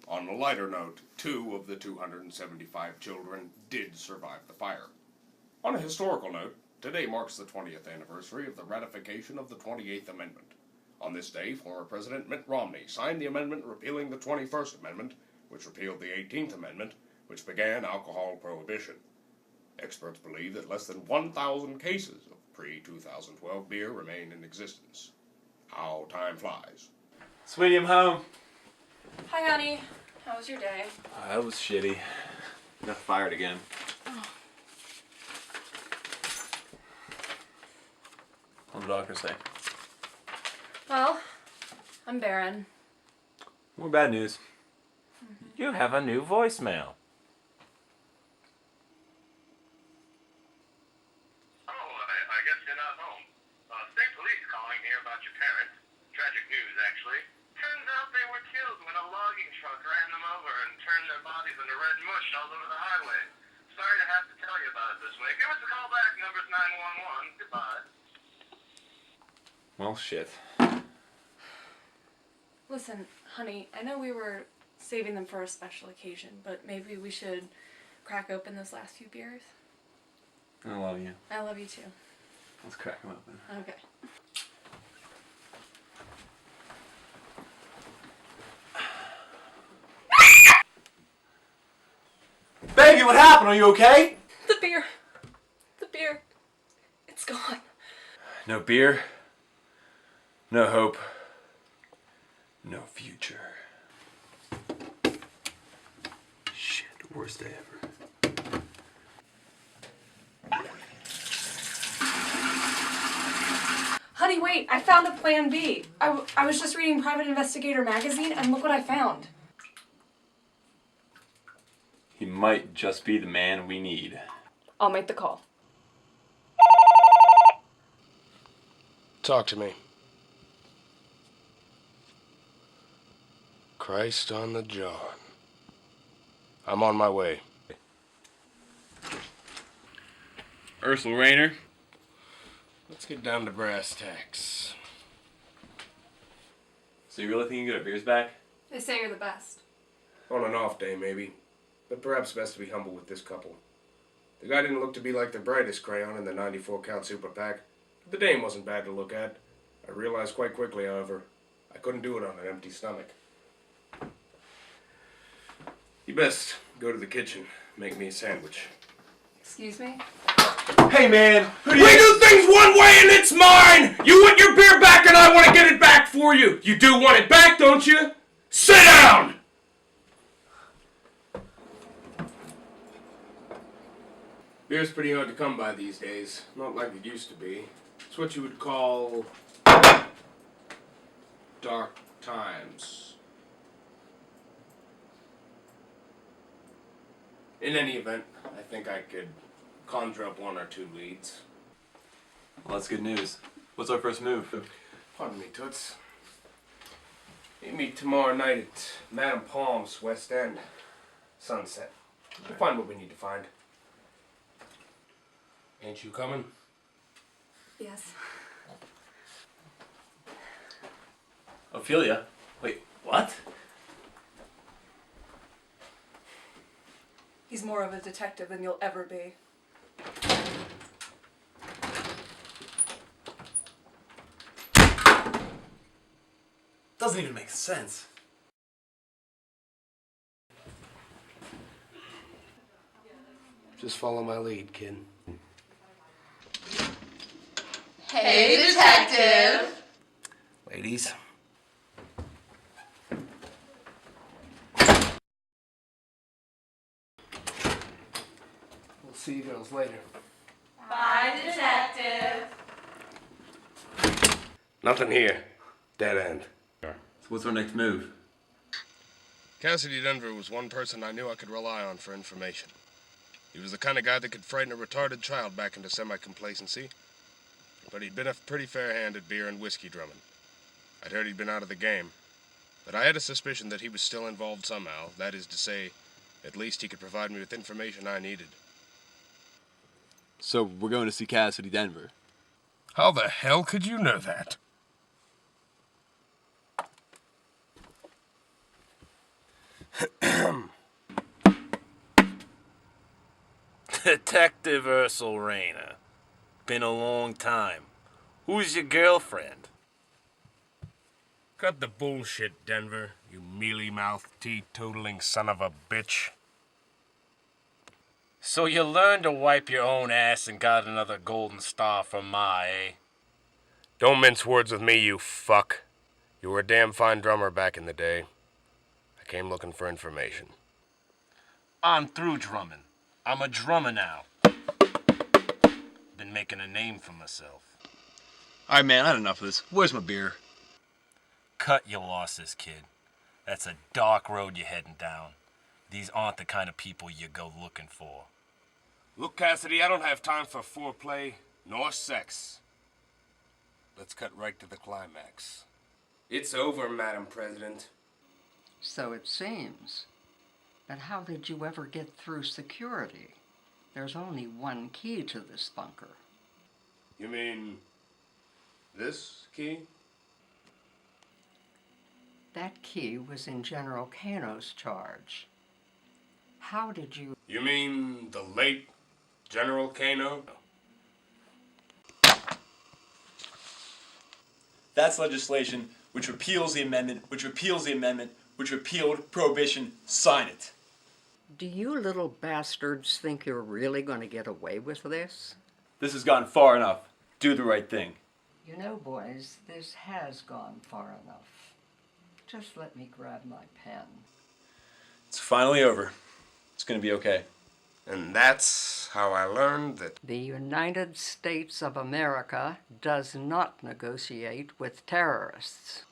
On a lighter note, 2 of the 275 children did survive the fire. On a historical note, today marks the 20th anniversary of the ratification of the 28th Amendment. On this day, former President Mitt Romney signed the amendment repealing the 21st Amendment, which repealed the 18th Amendment, which began alcohol prohibition. Experts believe that less than 1,000 cases of pre-2012 beer remain in existence. How time flies. Sweetie, I'm home. Hi, honey. How was your day? That was shitty. Got fired again. Oh. What'd the doctor say? Well, I'm barren. More bad news. You have a new voicemail. I guess you're not home. State police calling here about your parents. Tragic news, actually. Turns out they were killed when a logging truck ran them over and turned their bodies into red mush all over the highway. Sorry to have to tell you about it this way. Give us a call back. Number's 911. Goodbye. Well, shit. Listen, honey, I know we were saving them for a special occasion, but maybe we should crack open those last few beers. I love you. I love you too. Let's crack them open. Okay. Baby, what happened? Are you okay? The beer. The beer. It's gone. No beer. No hope. No future. Shit, worst day ever. Honey, wait. I found a plan B. I was just reading Private Investigator magazine, and look what I found. He might just be the man we need. I'll make the call. Talk to me. Christ on the John. I'm on my way. Ursula Rayner. Let's get down to brass tacks. So you really think you can get our beers back? They say you're the best. On an off day, maybe. But perhaps best to be humble with this couple. The guy didn't look to be like the brightest crayon in the 94 count super pack. But the dame wasn't bad to look at. I realized quite quickly, however, I couldn't do it on an empty stomach. You best go to the kitchen, make me a sandwich. Excuse me? Hey man, who do you... We do things one way and it's mine! You want your beer back and I want to get it back for you! You do want it back, don't you? Sit down! Beer's pretty hard to come by these days. Not like it used to be. It's what you would call... dark times. In any event, I think I could conjure up 1 or 2 leads. Well, that's good news. What's our first move? Pardon me, Toots. Meet me tomorrow night at Madame Palm's West End. Sunset. We'll find what we need to find. Ain't you coming? Yes. Ophelia? Wait, what? He's more of a detective than you'll ever be. Doesn't even make sense. Just follow my lead, kid. Hey, detective! Ladies. We'll see you girls later. Bye, detective! Nothing here. Dead end. So what's our next move? Cassidy Denver was one person I knew I could rely on for information. He was the kind of guy that could frighten a retarded child back into semi-complacency. But he'd been a pretty fair hand at beer and whiskey drumming. I'd heard he'd been out of the game. But I had a suspicion that he was still involved somehow. That is to say, at least he could provide me with information I needed. So we're going to see Cassidy Denver. How the hell could you know that? Detective Ursel Rayner. Been a long time. Who's your girlfriend? Cut the bullshit, Denver, you mealy-mouthed, teetotaling son of a bitch. So you learned to wipe your own ass and got another golden star from Ma, eh? Don't mince words with me, you fuck. You were a damn fine drummer back in the day. I came looking for information. I'm through drumming. I'm a drummer now. Been making a name for myself. All right, man, I had enough of this. Where's my beer? Cut your losses, kid. That's a dark road you're heading down. These aren't the kind of people you go looking for. Look, Cassidy, I don't have time for foreplay nor sex. Let's cut right to the climax. It's over, Madam President. So it seems. But how did you ever get through security? There's only one key to this bunker. You mean this key? That key was in General Kano's charge. How did you... You mean the late General Kano? That's legislation which repeals the amendment, which repeals the amendment, which repealed Prohibition. Sign it. Do you little bastards think you're really going to get away with this? This has gone far enough. Do the right thing. You know, boys, this has gone far enough. Just let me grab my pen. It's finally over. It's going to be okay. And that's how I learned that... The United States of America does not negotiate with terrorists.